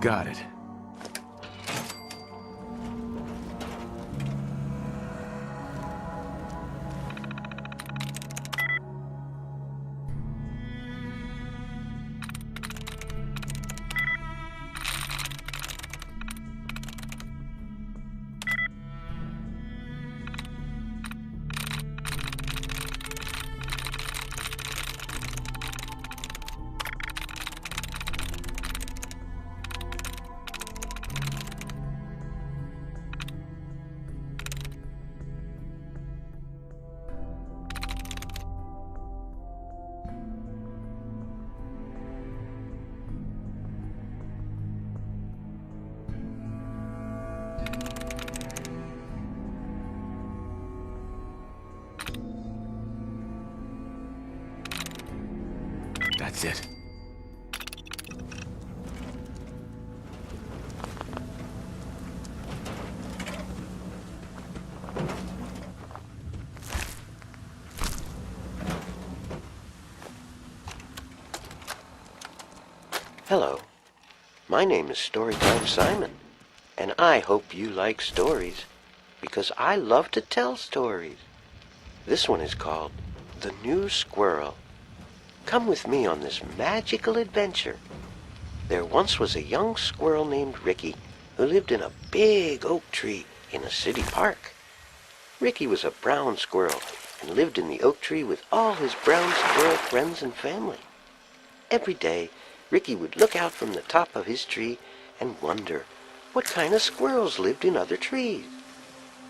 Got it. That's it. Hello, my name is Storytime Simon, and I hope you like stories, because I love to tell stories. This one is called The New Squirrel. Come with me on this magical adventure. There once was a young squirrel named Ricky who lived in a big oak tree in a city park. Ricky was a brown squirrel and lived in the oak tree with all his brown squirrel friends and family. Every day, Ricky would look out from the top of his tree and wonder what kind of squirrels lived in other trees.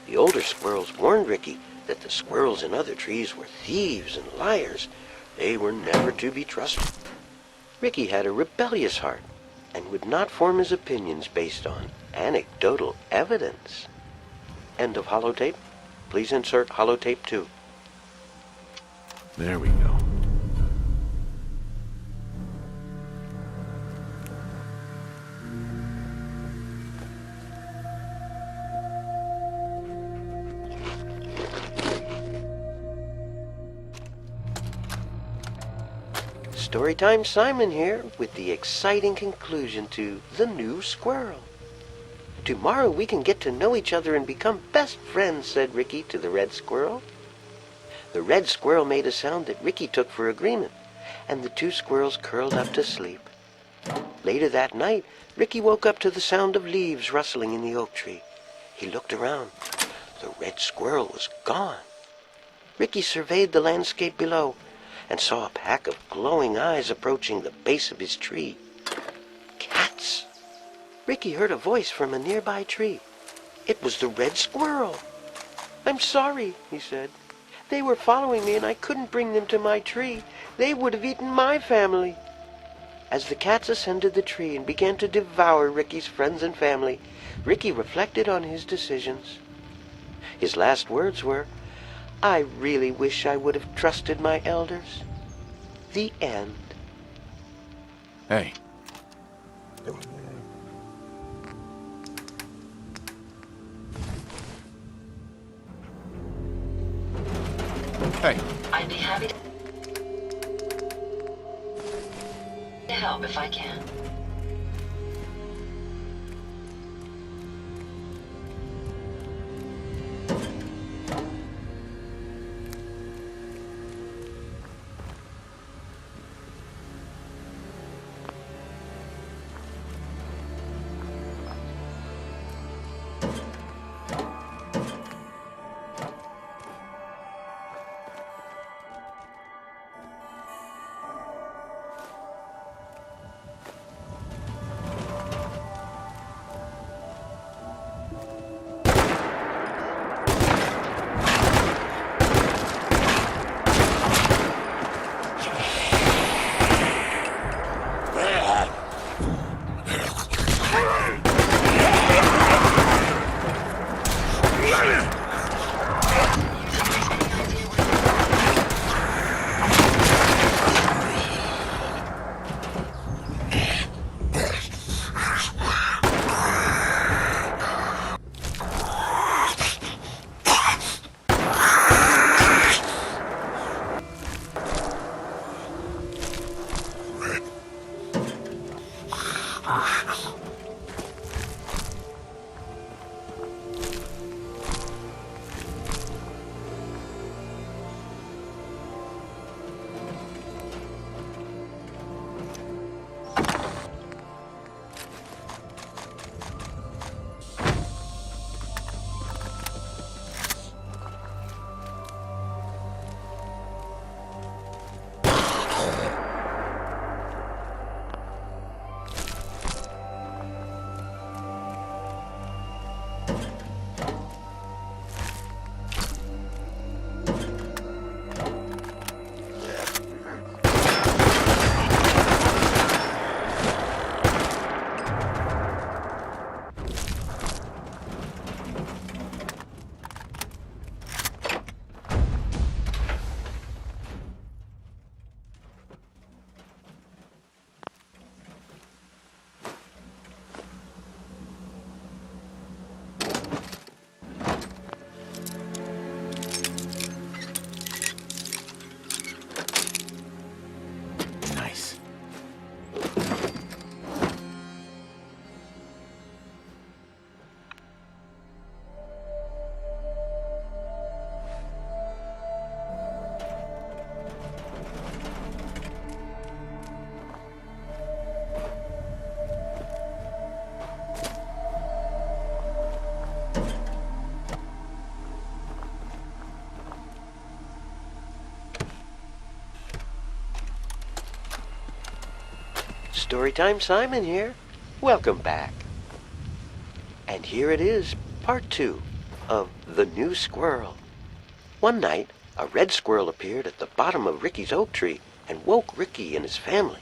The older squirrels warned Ricky that the squirrels in other trees were thieves and liars. They were never to be trusted. Ricky had a rebellious heart and would not form his opinions based on anecdotal evidence. End of holotape. Please insert holotape 2. There we go. Storytime Simon here with the exciting conclusion to The New Squirrel. Tomorrow we can get to know each other and become best friends, said Ricky to the red squirrel. The red squirrel made a sound that Ricky took for agreement, and the two squirrels curled up to sleep. Later that night, Ricky woke up to the sound of leaves rustling in the oak tree. He looked around. The red squirrel was gone. Ricky surveyed the landscape below and saw a pack of glowing eyes approaching the base of his tree. Cats! Ricky heard a voice from a nearby tree. It was the red squirrel. I'm sorry, he said. They were following me and I couldn't bring them to my tree. They would have eaten my family. As the cats ascended the tree and began to devour Ricky's friends and family, Ricky reflected on his decisions. His last words were, I really wish I would have trusted my elders. The end. Hey. Hey. I'd be happy to help if I can. Storytime Simon here. Welcome back. And here it is, part 2 of The New Squirrel. One night, a red squirrel appeared at the bottom of Ricky's oak tree and woke Ricky and his family.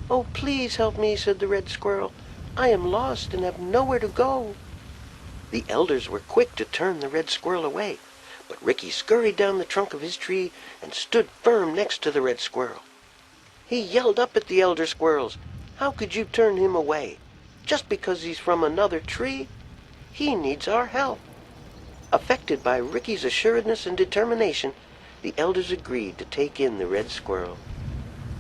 "Oh, please help me," said the red squirrel. "I am lost and have nowhere to go." The elders were quick to turn the red squirrel away, but Ricky scurried down the trunk of his tree and stood firm next to the red squirrel. He yelled up at the elder squirrels. "How could you turn him away? Just because he's from another tree? He needs our help." Affected by Ricky's assuredness and determination, the elders agreed to take in the red squirrel.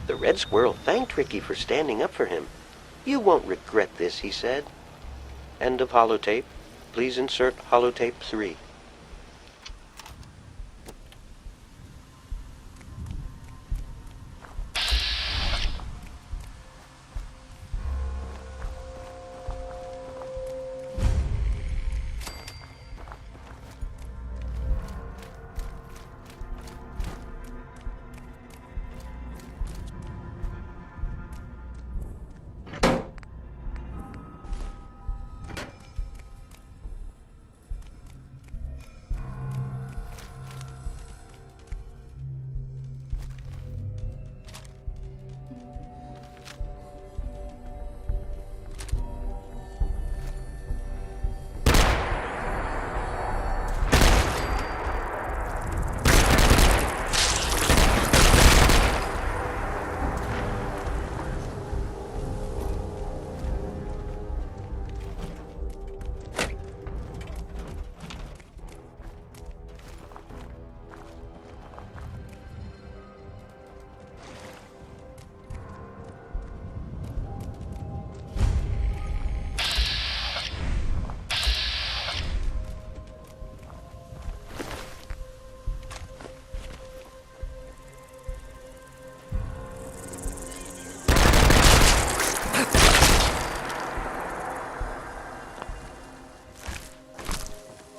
The red squirrel thanked Ricky for standing up for him. "You won't regret this," he said. End of holotape. Please insert holotape 3.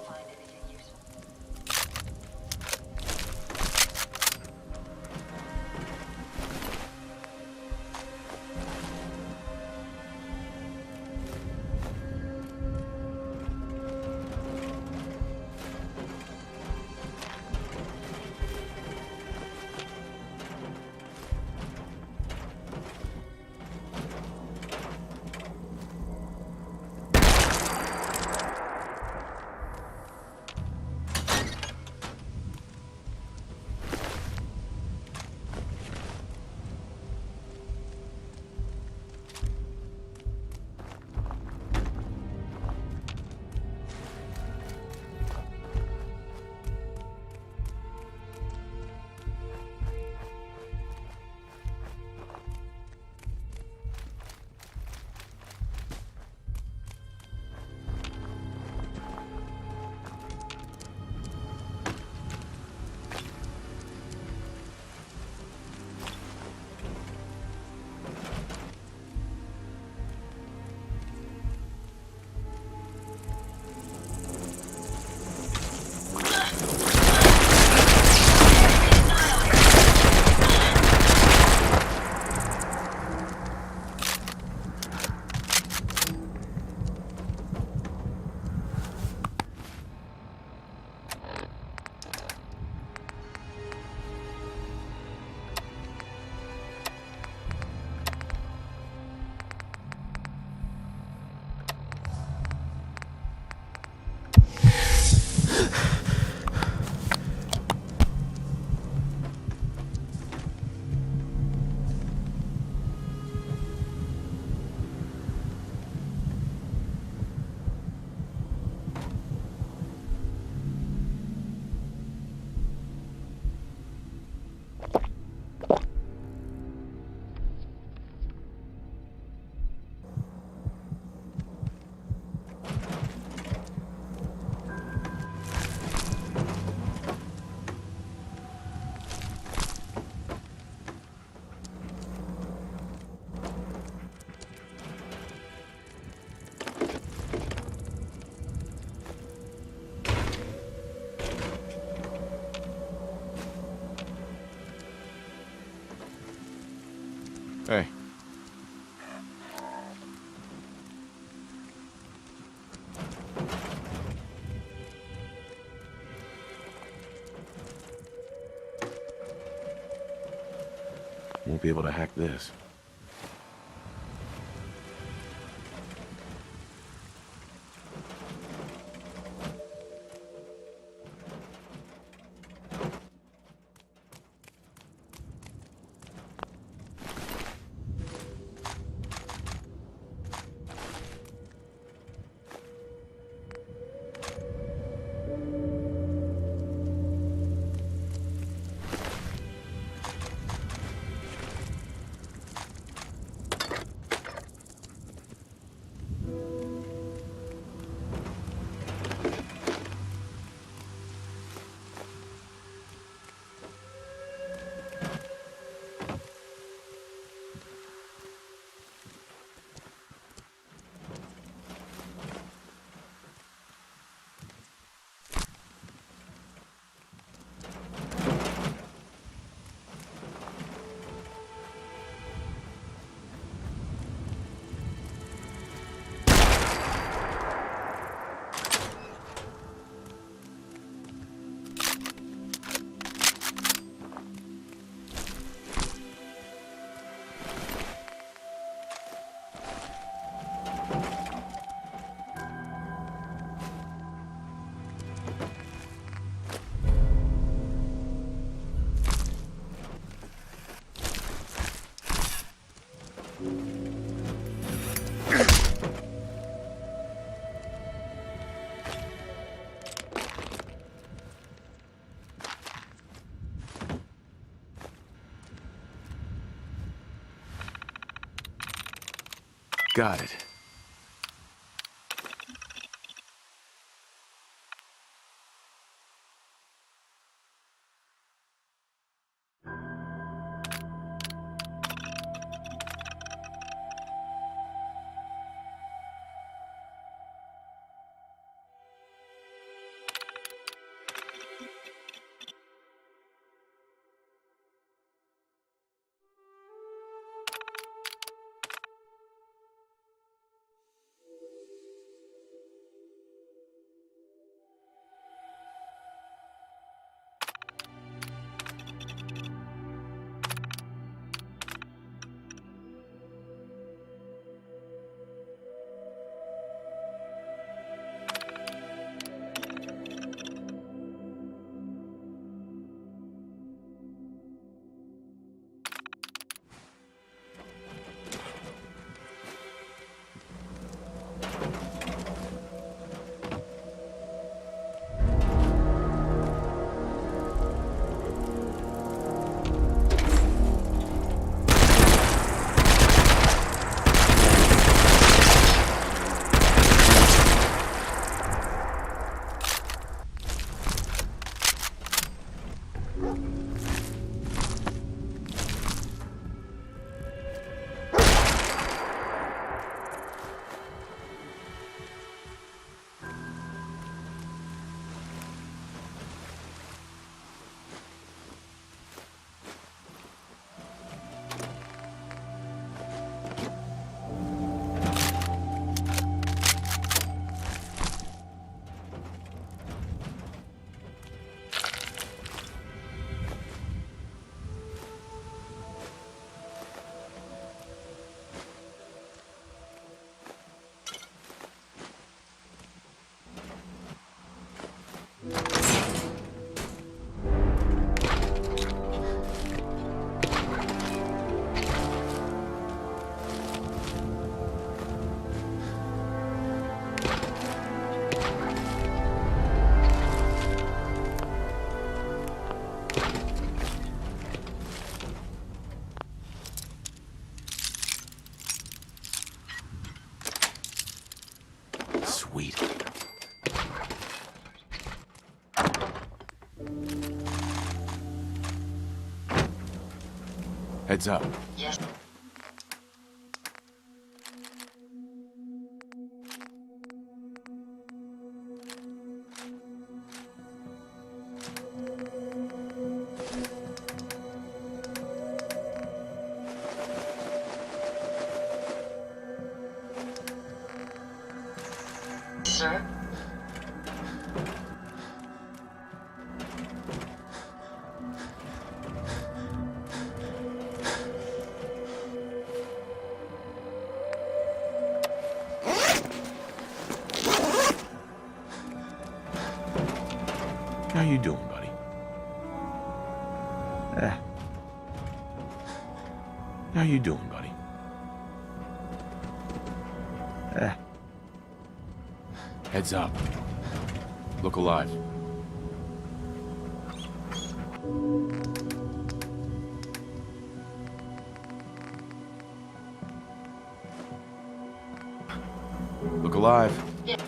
Find anything useful? Hey. be able to hack this. Got it. Sweet. Heads up. Yes. Sir? you doing, buddy? How you doing, buddy? Heads up. Look alive. Look alive. Yes.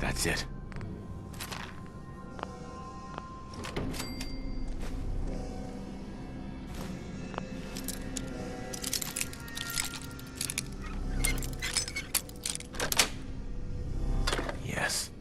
That's it. Yes.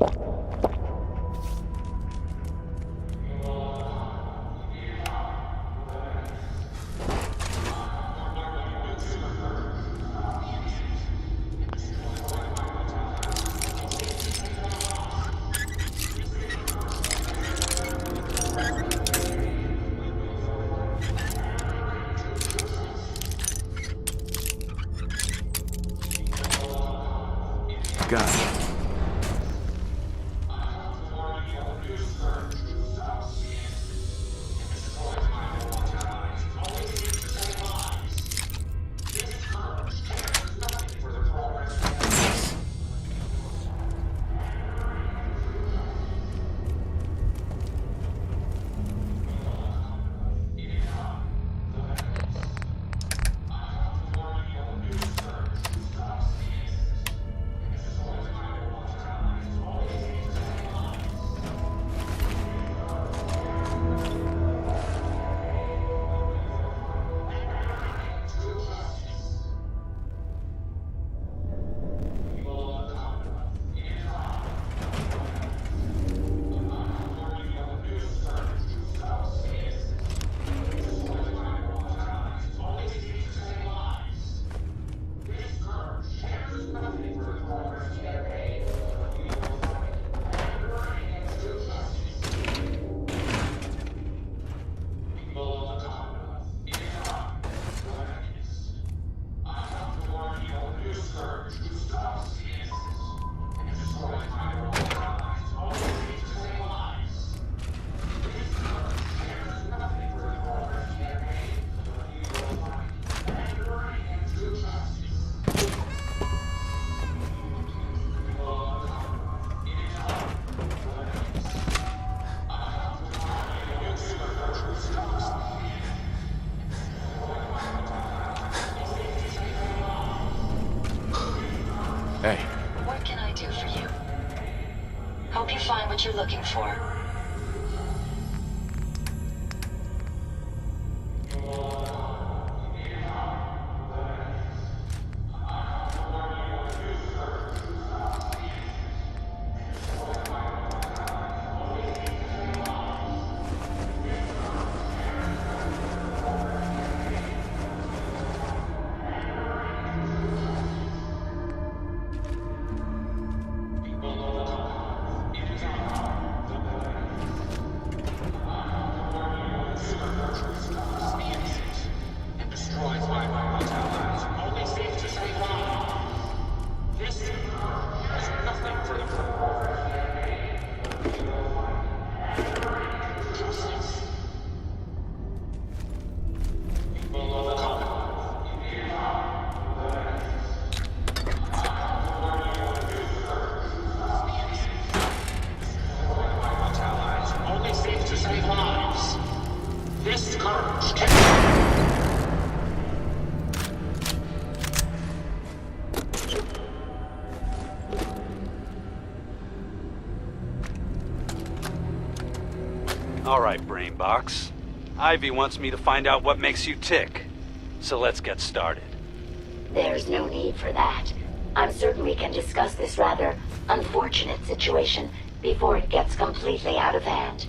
Got it. Hey, What can I do for you? Hope you find what you're looking for. All right, Brainbox. Ivy wants me to find out what makes you tick. So let's get started. There's no need for that. I'm certain we can discuss this rather unfortunate situation before it gets completely out of hand.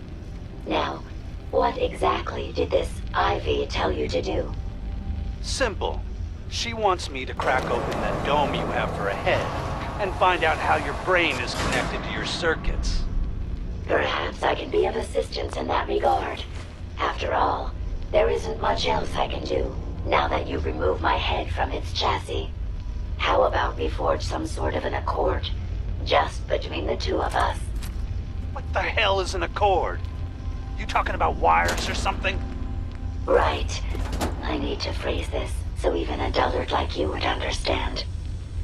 Now, what exactly did this Ivy tell you to do? Simple. She wants me to crack open that dome you have for a head and find out how your brain is connected to your circuits. Perhaps I can be of assistance in that regard. After all, there isn't much else I can do now that you've removed my head from its chassis. How about we forge some sort of an accord, just between the two of us? What the hell is an accord? You talking about wires or something? Right. I need to phrase this so even a dullard like you would understand.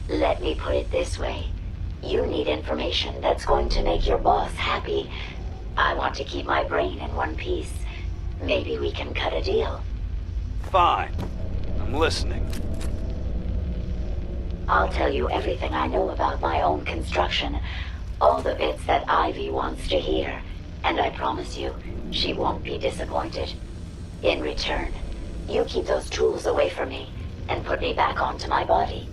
Let me put it this way. You need information that's going to make your boss happy. I want to keep my brain in one piece. Maybe we can cut a deal. Fine. I'm listening. I'll tell you everything I know about my own construction. All the bits that Ivy wants to hear. And I promise you, she won't be disappointed. In return, you keep those tools away from me and put me back onto my body.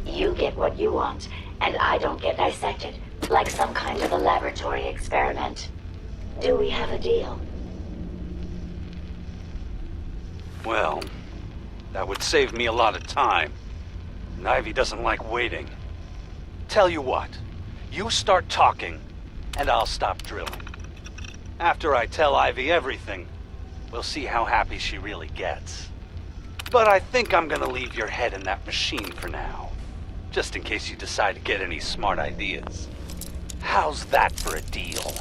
You get what you want, and I don't get dissected like some kind of a laboratory experiment. Do we have a deal? Well, that would save me a lot of time. And Ivy doesn't like waiting. Tell you what, you start talking, and I'll stop drilling. After I tell Ivy everything, we'll see how happy she really gets. But I think I'm gonna leave your head in that machine for now, just in case you decide to get any smart ideas. How's that for a deal?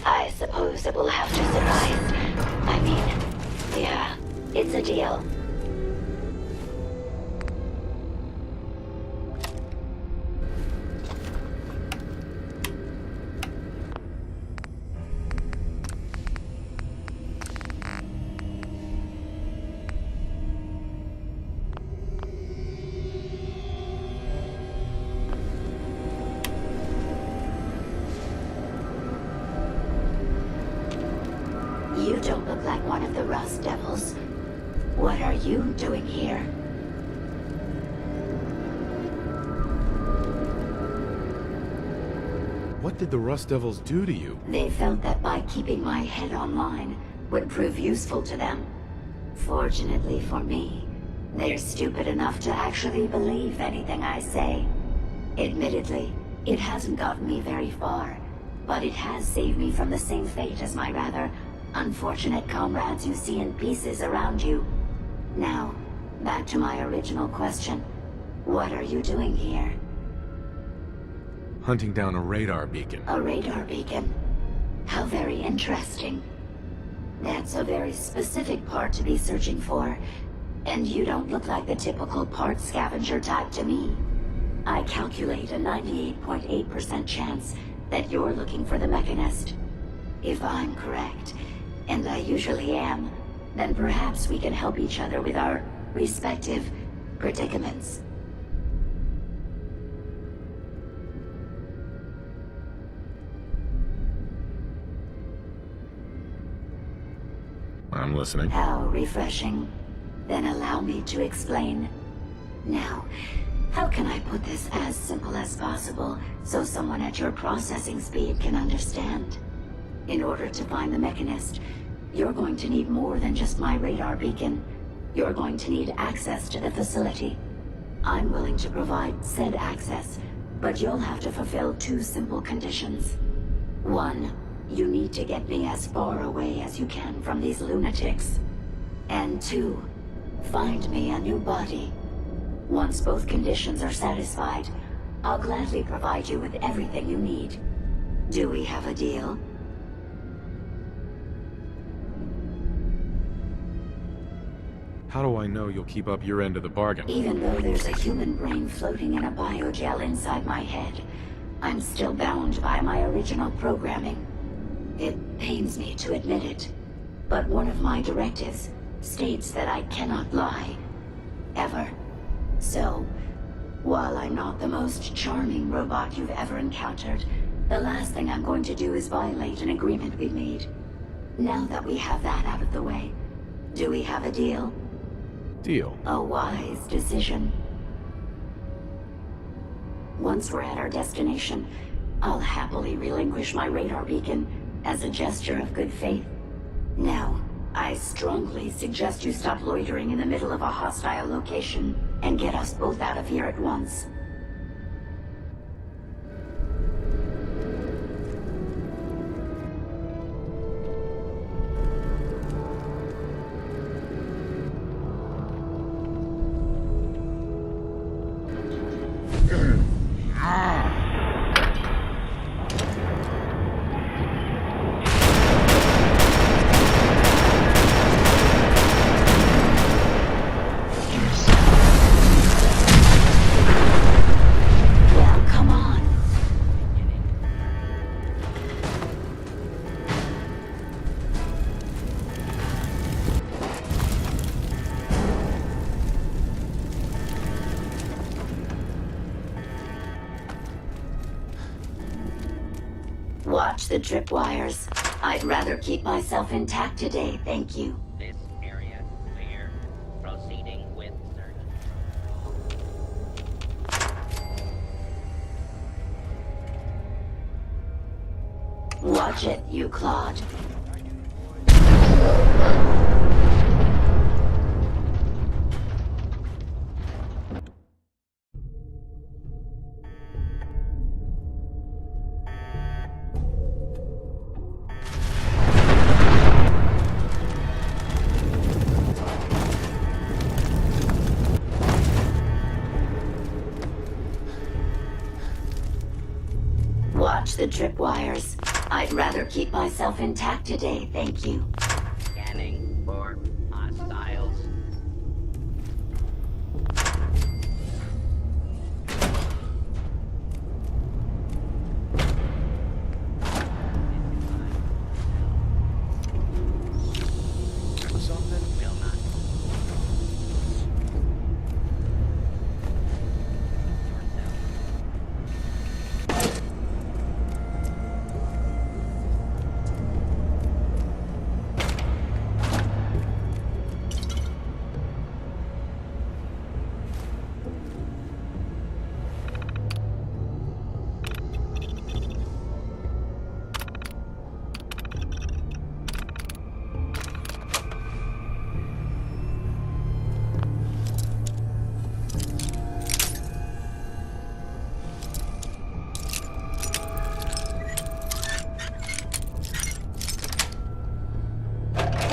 I suppose it will have to suffice. I mean, yeah, it's a deal. You don't look like one of the Rust Devils. What are you doing here? What did the Rust Devils do to you? They felt that by keeping my head online would prove useful to them. Fortunately for me, they're stupid enough to actually believe anything I say. Admittedly, it hasn't gotten me very far, but it has saved me from the same fate as my rather unfortunate comrades you see in pieces around you. Now, back to my original question. What are you doing here? Hunting down a radar beacon. A radar beacon? How very interesting. That's a very specific part to be searching for, and you don't look like the typical part scavenger type to me. I calculate a 98.8% chance that you're looking for the Mechanist. If I'm correct, and I usually am, then perhaps we can help each other with our respective predicaments. I'm listening. How refreshing. Then allow me to explain. Now, how can I put this as simple as possible so someone at your processing speed can understand? In order to find the Mechanist, you're going to need more than just my radar beacon. You're going to need access to the facility. I'm willing to provide said access, but you'll have to fulfill two simple conditions. One, you need to get me as far away as you can from these lunatics. And two, find me a new body. Once both conditions are satisfied, I'll gladly provide you with everything you need. Do we have a deal? How do I know you'll keep up your end of the bargain? Even though there's a human brain floating in a biogel inside my head, I'm still bound by my original programming. It pains me to admit it, but one of my directives states that I cannot lie. Ever. So, while I'm not the most charming robot you've ever encountered, the last thing I'm going to do is violate an agreement we made. Now that we have that out of the way, do we have a deal? Deal. A wise decision. Once we're at our destination, I'll happily relinquish my radar beacon as a gesture of good faith. Now, I strongly suggest you stop loitering in the middle of a hostile location and get us both out of here at once. Well, come on. Watch the tripwires. I'd rather keep myself intact today, thank you. This area clear. Proceeding with search. Watch it, you Claude. Watch the tripwires. I'd rather keep myself intact today, thank you. Scanning for hostiles. Something will not.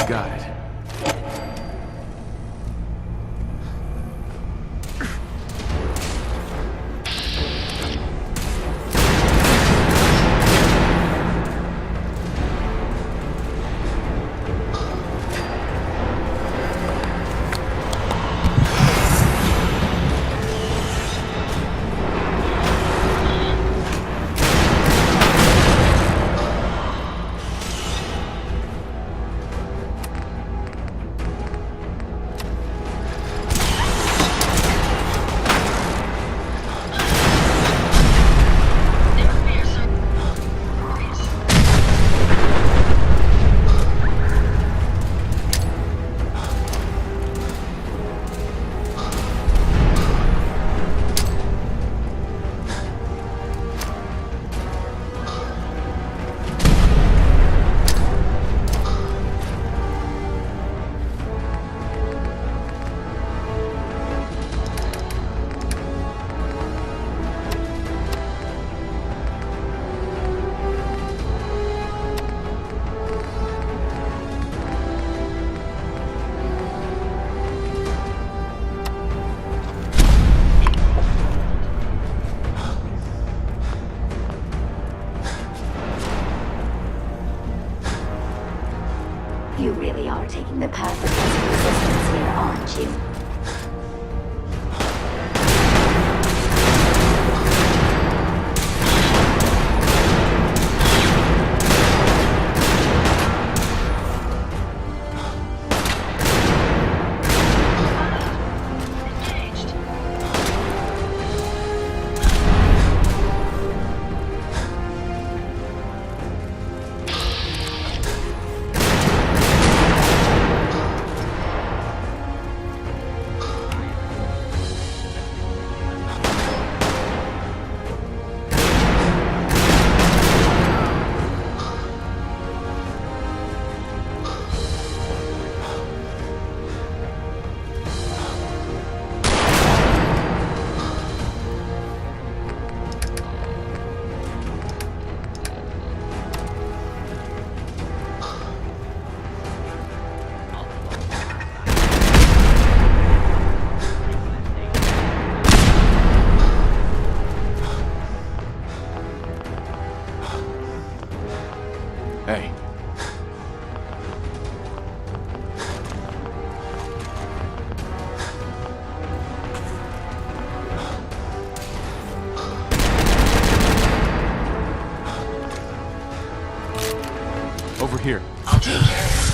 Got it. You really are taking the path of least resistance here, aren't you? Hey. Over here. I'll take care of it.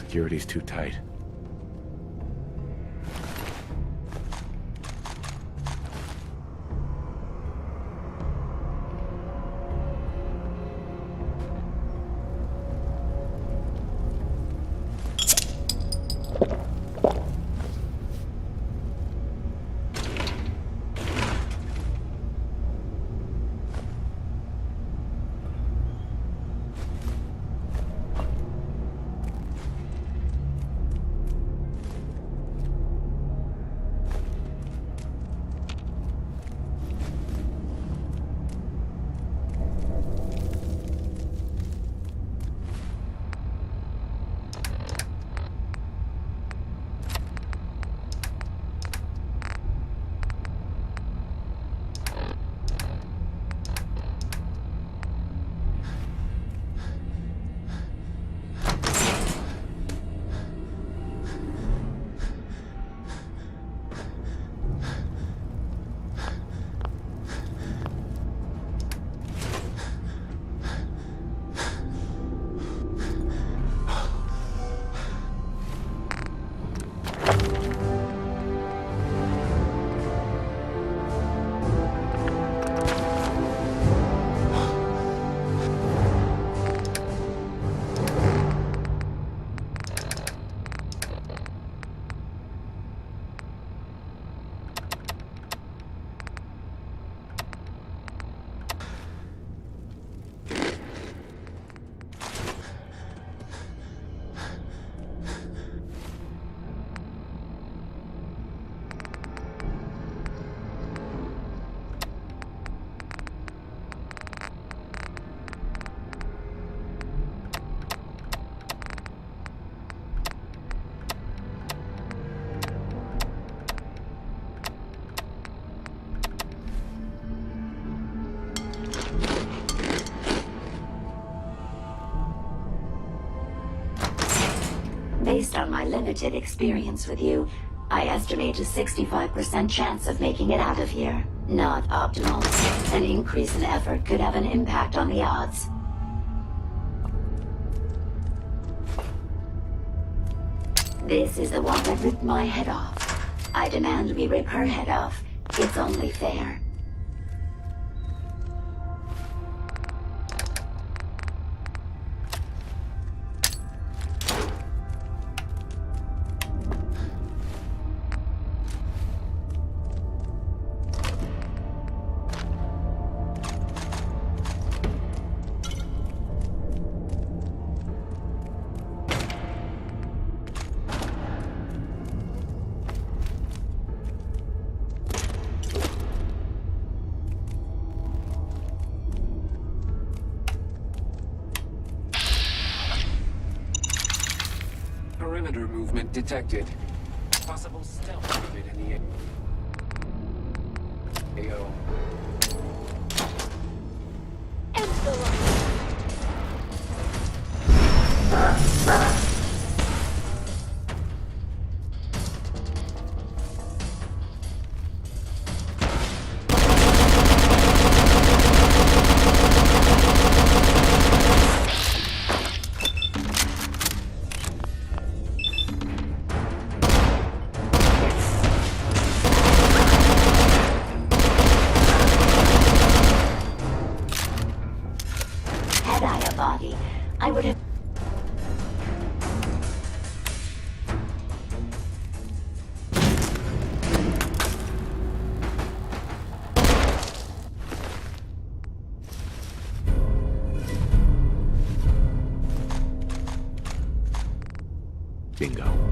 Security's too tight. Based on my limited experience with you, I estimate a 65% chance of making it out of here. Not optimal. An increase in effort could have an impact on the odds. This is the one that ripped my head off. I demand we rip her head off. It's only fair. Perimeter movement detected. Possible stealth movement in the AO. Had I a body, I would have... Bingo.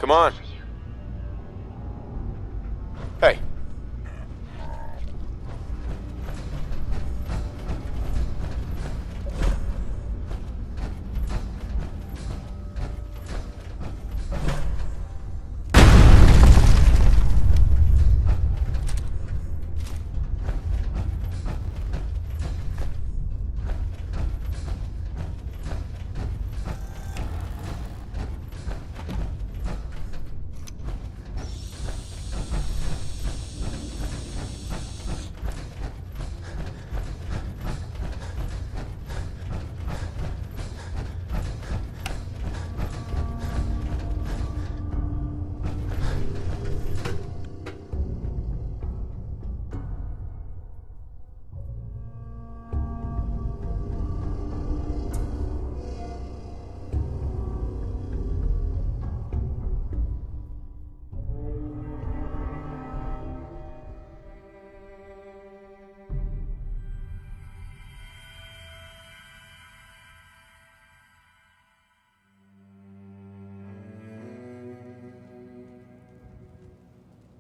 Come on. Hey.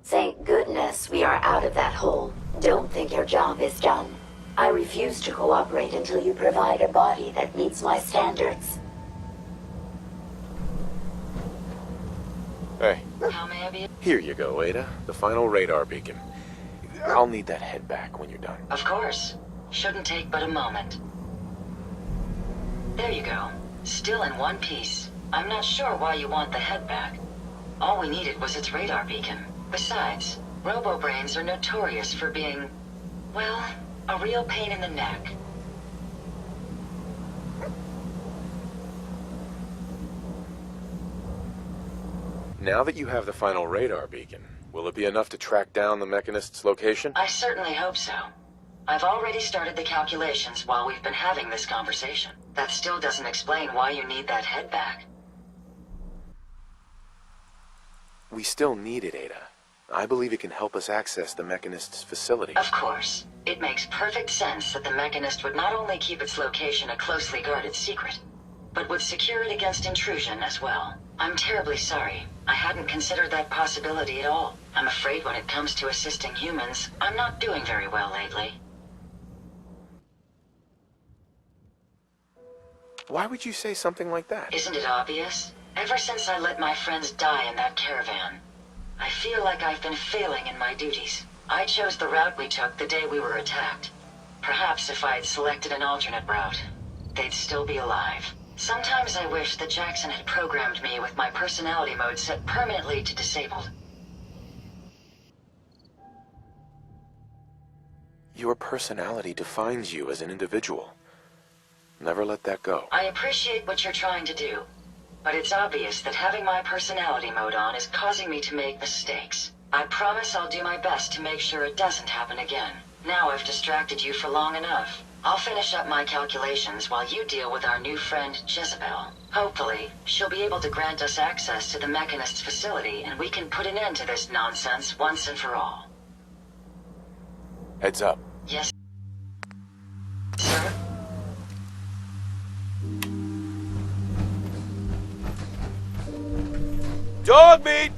Thank goodness we are out of that hole. Don't think your job is done. I refuse to cooperate until you provide a body that meets my standards. Hey. How may I be? Here you go, Ada. The final radar beacon. I'll need that head back when you're done. Of course. Shouldn't take but a moment. There you go. Still in one piece. I'm not sure why you want the head back. All we needed was its radar beacon. Besides, robo-brains are notorious for being, well, a real pain in the neck. Now that you have the final radar beacon, will it be enough to track down the Mechanist's location? I certainly hope so. I've already started the calculations while we've been having this conversation. That still doesn't explain why you need that head back. We still need it, Ada. I believe it can help us access the Mechanist's facility. Of course. It makes perfect sense that the Mechanist would not only keep its location a closely guarded secret, but would secure it against intrusion as well. I'm terribly sorry. I hadn't considered that possibility at all. I'm afraid when it comes to assisting humans, I'm not doing very well lately. Why would you say something like that? Isn't it obvious? Ever since I let my friends die in that caravan, I feel like I've been failing in my duties. I chose the route we took the day we were attacked. Perhaps if I had selected an alternate route, they'd still be alive. Sometimes I wish that Jackson had programmed me with my personality mode set permanently to disabled. Your personality defines you as an individual. Never let that go. I appreciate what you're trying to do, but it's obvious that having my personality mode on is causing me to make mistakes. I promise I'll do my best to make sure it doesn't happen again. Now I've distracted you for long enough. I'll finish up my calculations while you deal with our new friend, Jezebel. Hopefully, she'll be able to grant us access to the Mechanist's facility and we can put an end to this nonsense once and for all. Heads up. Yes, sir? Dog meat!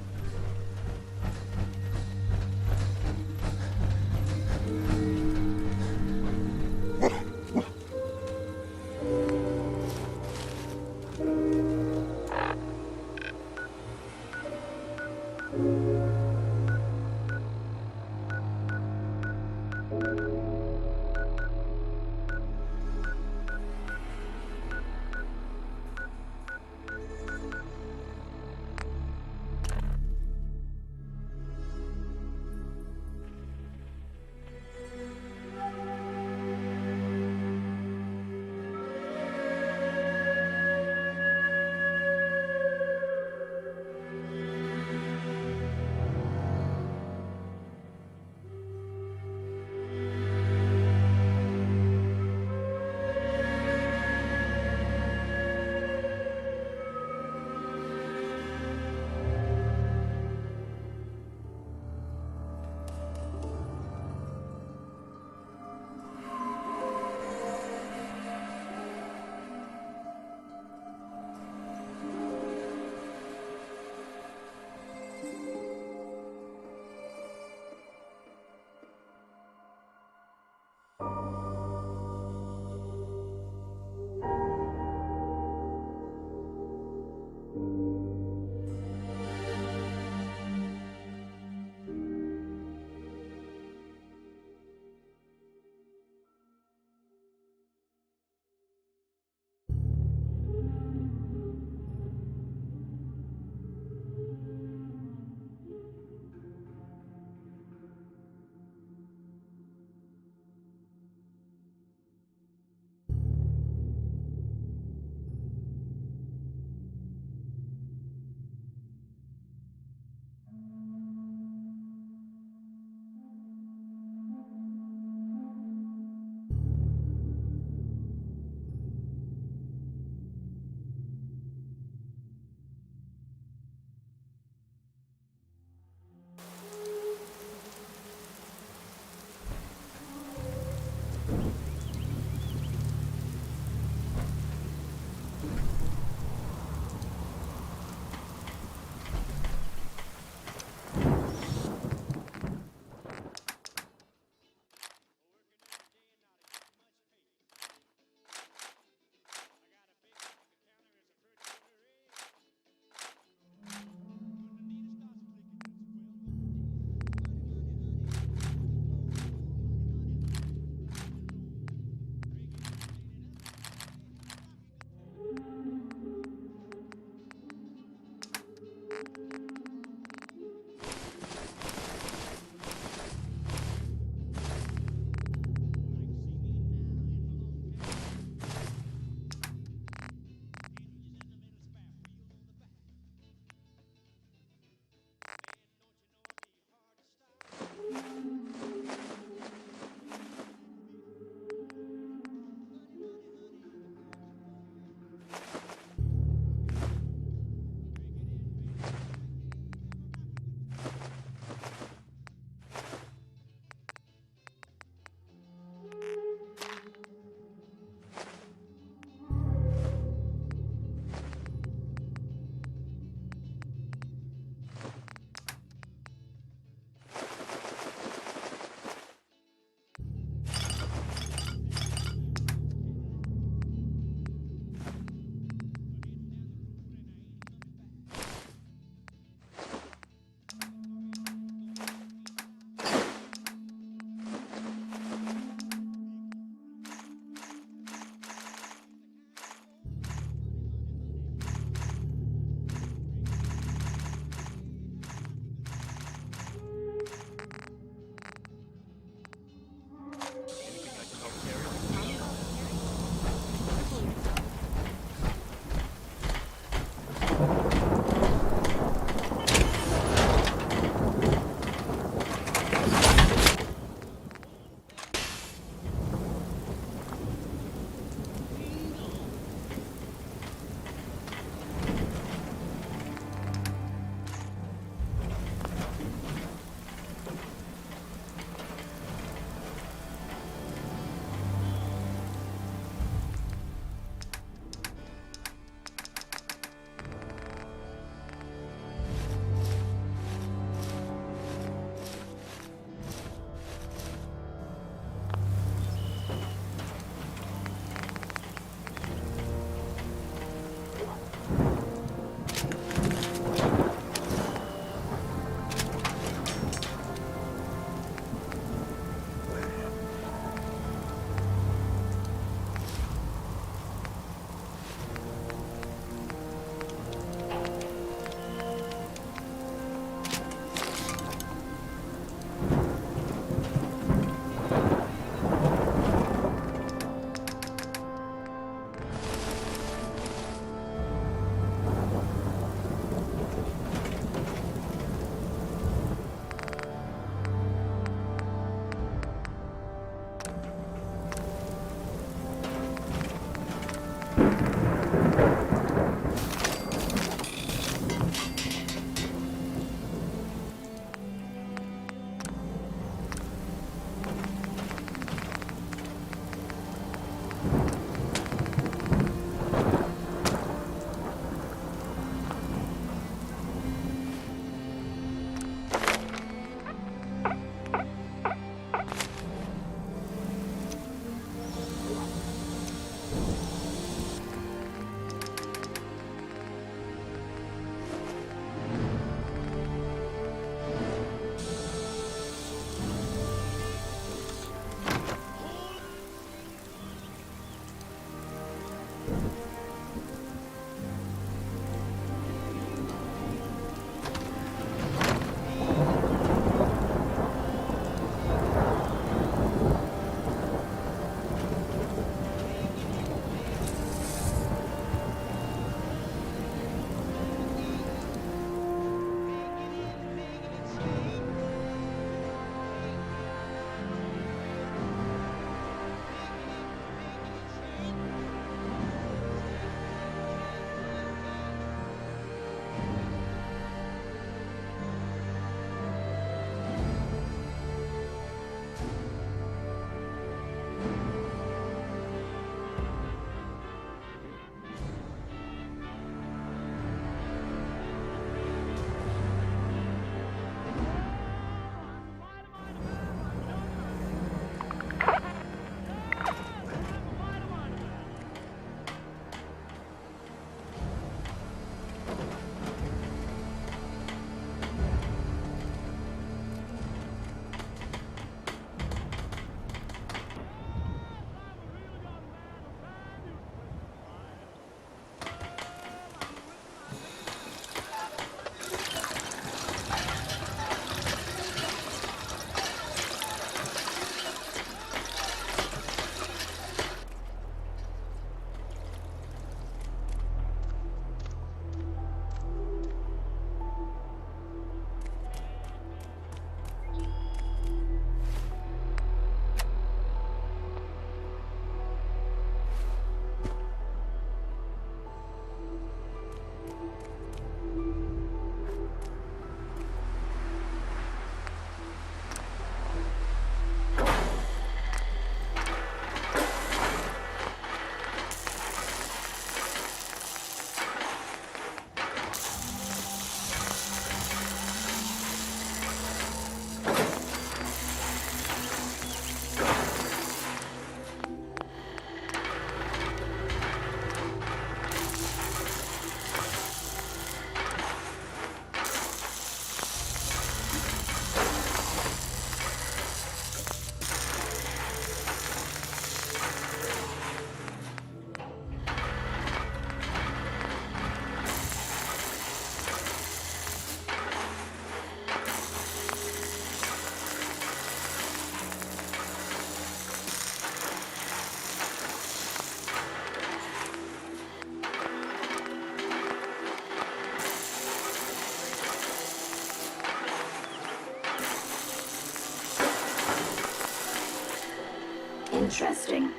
Interesting.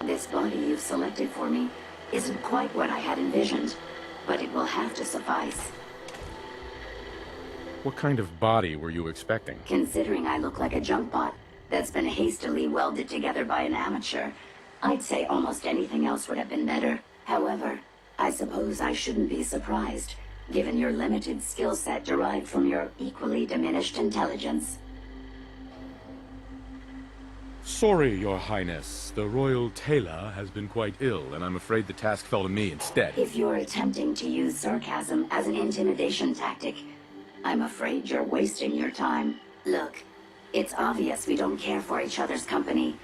This body you've selected for me isn't quite what I had envisioned, but it will have to suffice. What kind of body were you expecting? Considering I look like a junk bot that's been hastily welded together by an amateur, I'd say almost anything else would have been better. However, I suppose I shouldn't be surprised, given your limited skill set derived from your equally diminished intelligence. Sorry, Your Highness. The royal tailor has been quite ill, and I'm afraid the task fell to me instead. If you're attempting to use sarcasm as an intimidation tactic, I'm afraid you're wasting your time. Look, it's obvious we don't care for each other's company,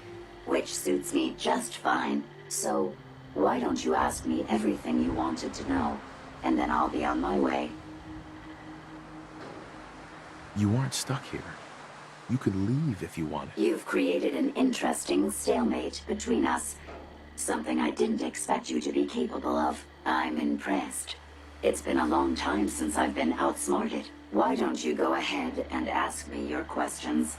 which suits me just fine. So, why don't you ask me everything you wanted to know, and then I'll be on my way. You aren't stuck here. You could leave if you wanted. You've created an interesting stalemate between us. Something I didn't expect you to be capable of. I'm impressed. It's been a long time since I've been outsmarted. Why don't you go ahead and ask me your questions?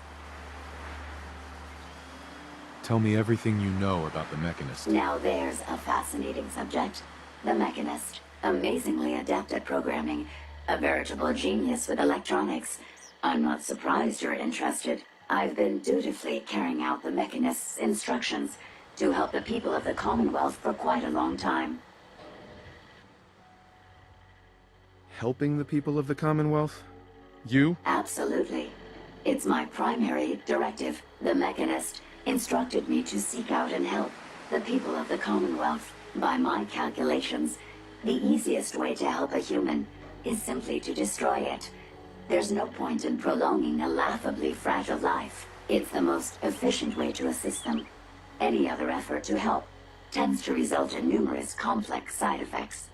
Tell me everything you know about the Mechanist. Now there's a fascinating subject. The Mechanist. Amazingly adept at programming. A veritable genius with electronics. I'm not surprised you're interested. I've been dutifully carrying out the Mechanist's instructions to help the people of the Commonwealth for quite a long time. Helping the people of the Commonwealth? You? Absolutely. It's my primary directive. The Mechanist instructed me to seek out and help the people of the Commonwealth. By my calculations, the easiest way to help a human is simply to destroy it. There's no point in prolonging a laughably fragile life. It's the most efficient way to assist them. Any other effort to help tends to result in numerous complex side effects.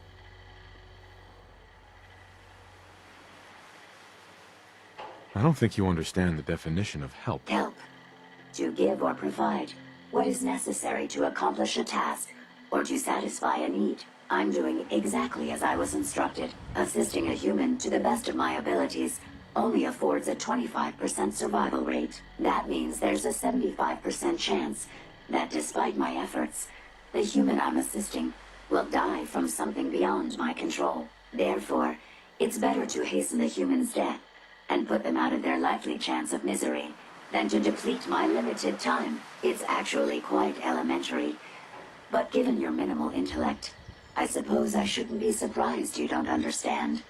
I don't think you understand the definition of help. Help. To give or provide what is necessary to accomplish a task or to satisfy a need. I'm doing exactly as I was instructed. Assisting a human to the best of my abilities only affords a 25% survival rate. That means there's a 75% chance that despite my efforts, the human I'm assisting will die from something beyond my control. Therefore, it's better to hasten the human's death and put them out of their likely chance of misery than to deplete my limited time. It's actually quite elementary. But given your minimal intellect, I suppose I shouldn't be surprised you don't understand.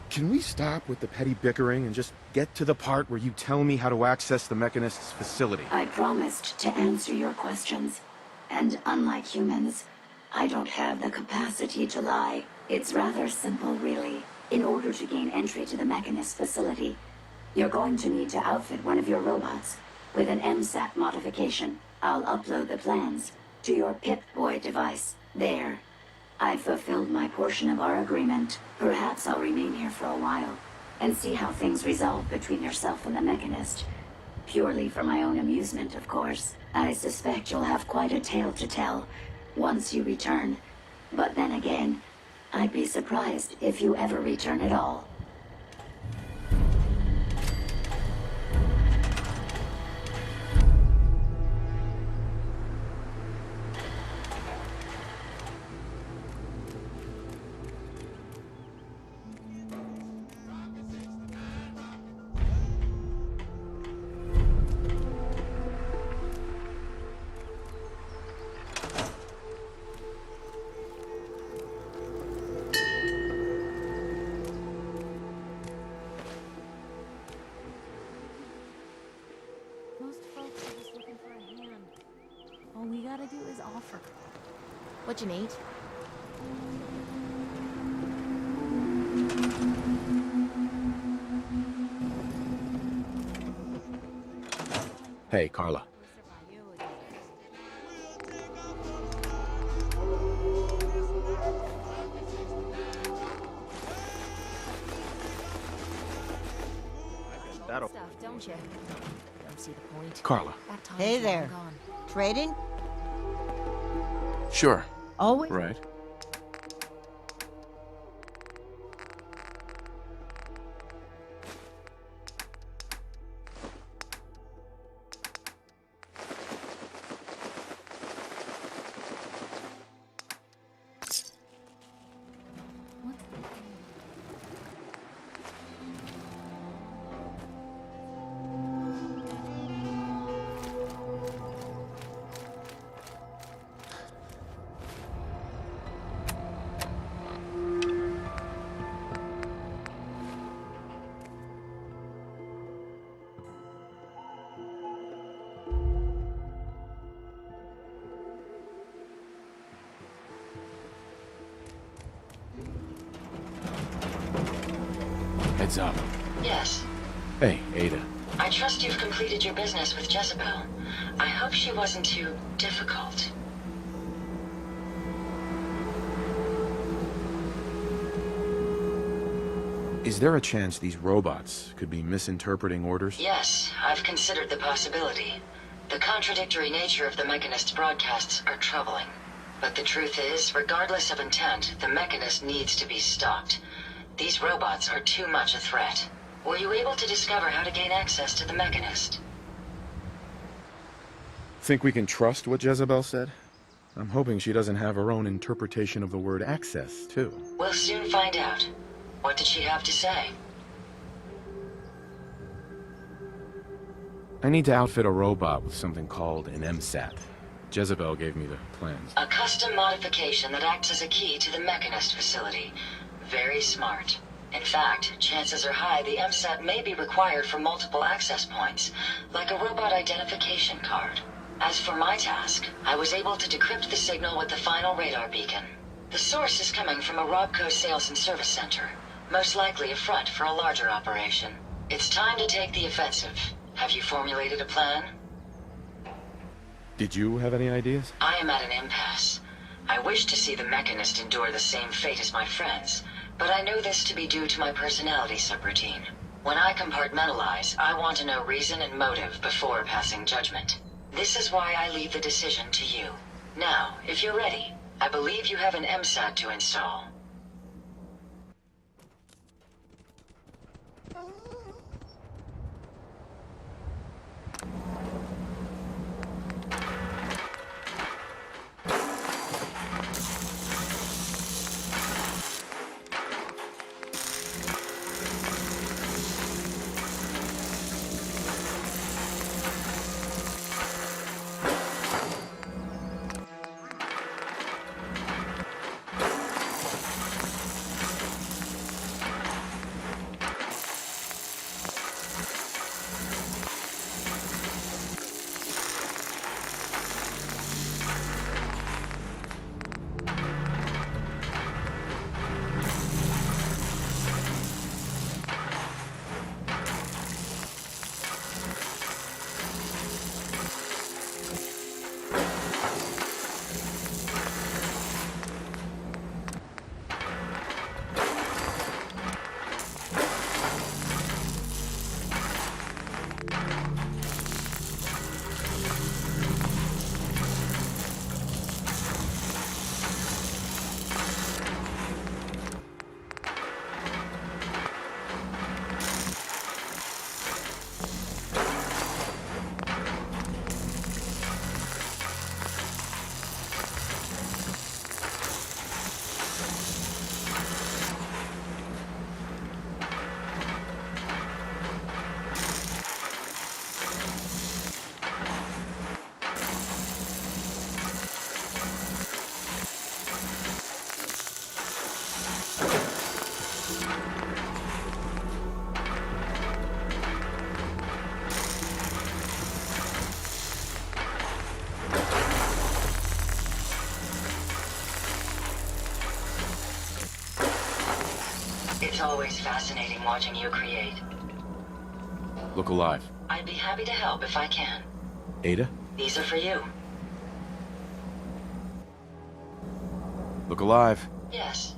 Can we stop with the petty bickering and just get to the part where you tell me how to access the Mechanist's facility? I promised to answer your questions. And unlike humans, I don't have the capacity to lie. It's rather simple, really. In order to gain entry to the Mechanist facility, you're going to need to outfit one of your robots with an MSAT modification. I'll upload the plans to your Pip-Boy device. There. I've fulfilled my portion of our agreement. Perhaps I'll remain here for a while and see how things resolve between yourself and the Mechanist. Purely for my own amusement, of course. I suspect you'll have quite a tale to tell once you return. But then again, I'd be surprised if you ever return at all. Most folks are just looking for a hand. All we gotta do is offer. What you need? Hey, Carla. That'll... Stuff, don't you? Don't see the point. Carla. That time's Hey long there. gone. Trading? Sure. Always. Right. heads up. Yes. Hey, Ada. I trust you've completed your business with Jezebel. I hope she wasn't too difficult. Is there a chance these robots could be misinterpreting orders? Yes, I've considered the possibility. The contradictory nature of the Mechanist's broadcasts are troubling. But the truth is, regardless of intent, the Mechanist needs to be stopped. These robots are too much a threat. Were you able to discover how to gain access to the Mechanist? Think we can trust what Jezebel said? I'm hoping she doesn't have her own interpretation of the word access, too. We'll soon find out. What did she have to say? I need to outfit a robot with something called an MSAT. Jezebel gave me the plans. A custom modification that acts as a key to the Mechanist facility. Very smart. In fact, chances are high the MSAT may be required for multiple access points, like a robot identification card. As for my task, I was able to decrypt the signal with the final radar beacon. The source is coming from a Robco sales and service center, most likely a front for a larger operation. It's time to take the offensive. Have you formulated a plan? Did you have any ideas? I am at an impasse. I wish to see the Mechanist endure the same fate as my friends, but I know this to be due to my personality subroutine. When I compartmentalize, I want to know reason and motive before passing judgment. This is why I leave the decision to you. Now, if you're ready, I believe you have an MSAT to install. It's always fascinating watching you create. Look alive. I'd be happy to help if I can. Ada? These are for you. Look alive. Yes.